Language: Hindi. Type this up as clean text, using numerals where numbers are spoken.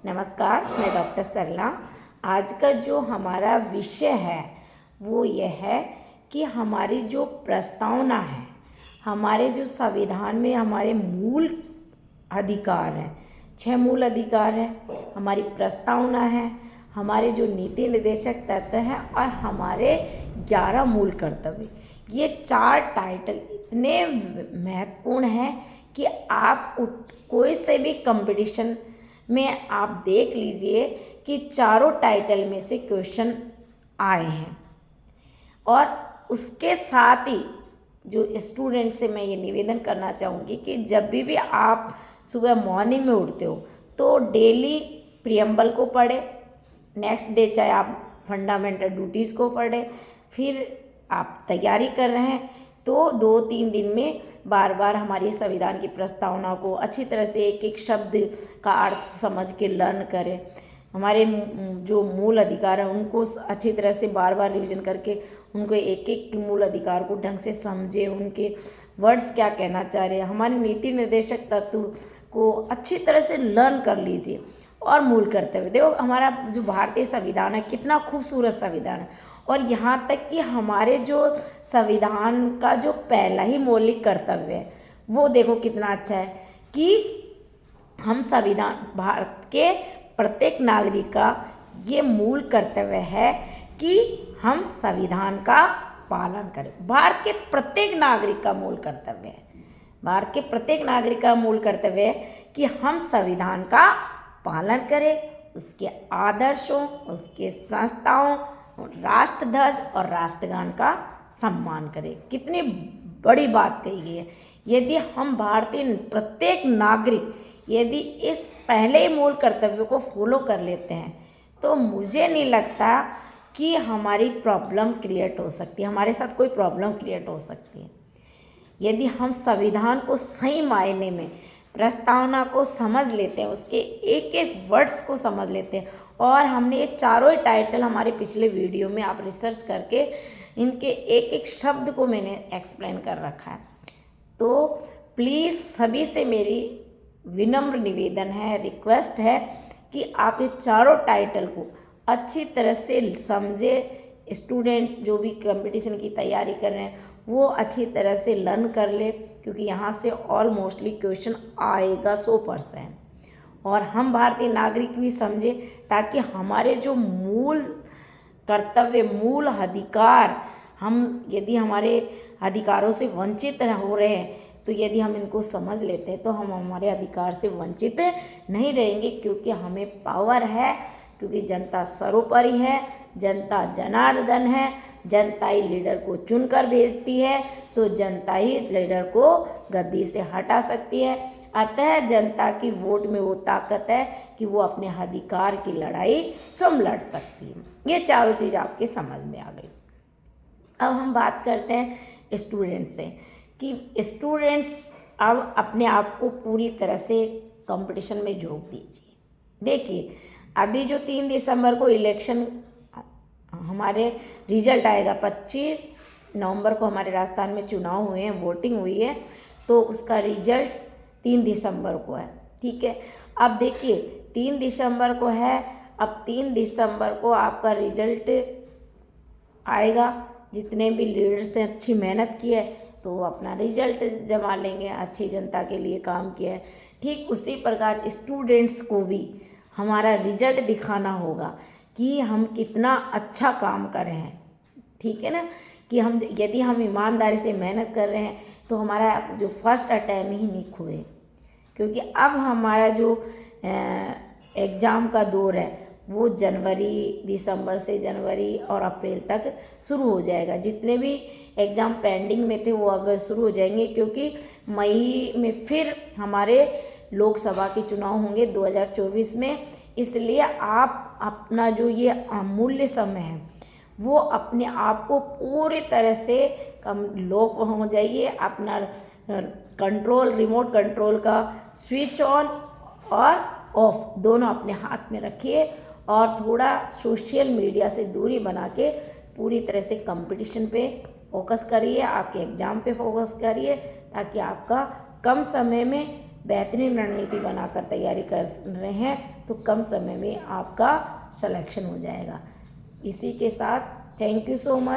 नमस्कार, मैं डॉक्टर सरला। आज का जो हमारा विषय है वो यह है कि हमारी जो प्रस्तावना है, हमारे जो संविधान में हमारे मूल अधिकार हैं, 6 मूल अधिकार हैं, हमारी प्रस्तावना है, हमारे जो नीति निर्देशक तत्व हैं और हमारे 11 मूल कर्तव्य। ये 4 टाइटल इतने महत्वपूर्ण हैं कि आप कोई से भी कंपटीशन में आप देख लीजिए कि चारों टाइटल में से क्वेश्चन आए हैं। और उसके साथ ही जो स्टूडेंट से मैं ये निवेदन करना चाहूँगी कि जब भी आप सुबह मॉर्निंग में उठते हो तो डेली प्रियम्बल को पढ़े, नेक्स्ट डे चाहे आप फंडामेंटल ड्यूटीज़ को पढ़े, फिर आप तैयारी कर रहे हैं तो 2-3 दिन में बार बार हमारी संविधान की प्रस्तावना को अच्छी तरह से एक एक शब्द का अर्थ समझ के लर्न करें। हमारे जो मूल अधिकार हैं उनको अच्छी तरह से बार बार रिवीजन करके उनको एक एक मूल अधिकार को ढंग से समझे, उनके वर्ड्स क्या कहना चाह रहे हैं, हमारे नीति निर्देशक तत्व को अच्छी तरह से लर्न कर लीजिए। और मूल कर्तव्य देखो, हमारा जो भारतीय संविधान है कितना खूबसूरत संविधान है। और यहाँ तक कि हमारे जो संविधान का जो पहला ही मौलिक कर्तव्य है वो देखो कितना अच्छा है कि हम संविधान, भारत के प्रत्येक नागरिक का ये मूल कर्तव्य है कि हम संविधान का पालन करें। भारत के प्रत्येक नागरिक का मूल कर्तव्य है, भारत के प्रत्येक नागरिक का मूल कर्तव्य है कि हम संविधान का पालन करें, उसके आदर्शों, उसके संस्थाओं, राष्ट्रध्वज और राष्ट्रगान का सम्मान करें। कितनी बड़ी बात कही गई है। यदि हम भारतीय प्रत्येक नागरिक यदि इस पहले ही मूल कर्तव्य को फॉलो कर लेते हैं तो मुझे नहीं लगता कि हमारी प्रॉब्लम क्रिएट हो सकती है, हमारे साथ कोई प्रॉब्लम क्रिएट हो सकती है। यदि हम संविधान को सही मायने में, प्रस्तावना को समझ लेते हैं, उसके एक एक वर्ड्स को समझ लेते हैं, और हमने ये चारों ही टाइटल हमारे पिछले वीडियो में आप रिसर्च करके इनके एक एक शब्द को मैंने एक्सप्लेन कर रखा है। तो प्लीज़ सभी से मेरी विनम्र निवेदन है, रिक्वेस्ट है कि आप ये चारों टाइटल को अच्छी तरह से समझे। स्टूडेंट जो भी कंपटीशन की तैयारी कर रहे हैं वो अच्छी तरह से लर्न कर ले, क्योंकि यहाँ से ऑलमोस्टली क्वेश्चन आएगा 100%। और हम भारतीय नागरिक भी समझे ताकि हमारे जो मूल कर्तव्य, मूल अधिकार, हम यदि हमारे अधिकारों से वंचित हो रहे हैं तो यदि हम इनको समझ लेते हैं तो हम हमारे अधिकार से वंचित नहीं रहेंगे, क्योंकि हमें पावर है, क्योंकि जनता सर्वोपरि है, जनता जनार्दन है, जनता ही लीडर को चुनकर भेजती है, तो जनता ही लीडर को गद्दी से हटा सकती है। अतः जनता की वोट में वो ताकत है कि वो अपने अधिकार की लड़ाई स्वयं लड़ सकती है। ये चारों चीज़ आपके समझ में आ गई। अब हम बात करते हैं स्टूडेंट्स से कि स्टूडेंट्स अब अपने आप को पूरी तरह से कंपटीशन में झोंक दीजिए। देखिए, अभी जो 3 दिसंबर को इलेक्शन हमारे रिजल्ट आएगा, 25 नवंबर को हमारे राजस्थान में चुनाव हुए हैं, वोटिंग हुई है, तो उसका रिजल्ट 3 दिसंबर को है। ठीक है, अब देखिए 3 दिसंबर को है, अब 3 दिसंबर को आपका रिजल्ट आएगा। जितने भी लीडर्स ने अच्छी मेहनत की है तो वो अपना रिजल्ट जमा लेंगे, अच्छी जनता के लिए काम किया है। ठीक उसी प्रकार स्टूडेंट्स को भी हमारा रिजल्ट दिखाना होगा कि हम कितना अच्छा काम कर रहे हैं। ठीक है ना, कि हम यदि हम ईमानदारी से मेहनत कर रहे हैं तो हमारा जो फर्स्ट अटैम्प्ट ही नहीं खोए, क्योंकि अब हमारा जो एग्ज़ाम का दौर है वो दिसंबर से जनवरी और अप्रैल तक शुरू हो जाएगा। जितने भी एग्ज़ाम पेंडिंग में थे वो अब शुरू हो जाएंगे, क्योंकि मई में फिर हमारे लोकसभा के चुनाव होंगे 2024 में। इसलिए आप अपना जो ये अमूल्य समय है वो अपने आप को पूरी तरह से लॉक हो जाइए, अपना कंट्रोल, रिमोट कंट्रोल का स्विच ऑन और ऑफ दोनों अपने हाथ में रखिए, और थोड़ा सोशल मीडिया से दूरी बना के पूरी तरह से कंपटीशन पे फोकस करिए, आपके एग्ज़ाम पे फोकस करिए, ताकि आपका कम समय में बेहतरीन रणनीति बनाकर तैयारी कर रहे हैं तो कम समय में आपका सिलेक्शन हो जाएगा। इसी के साथ थैंक यू सो मच।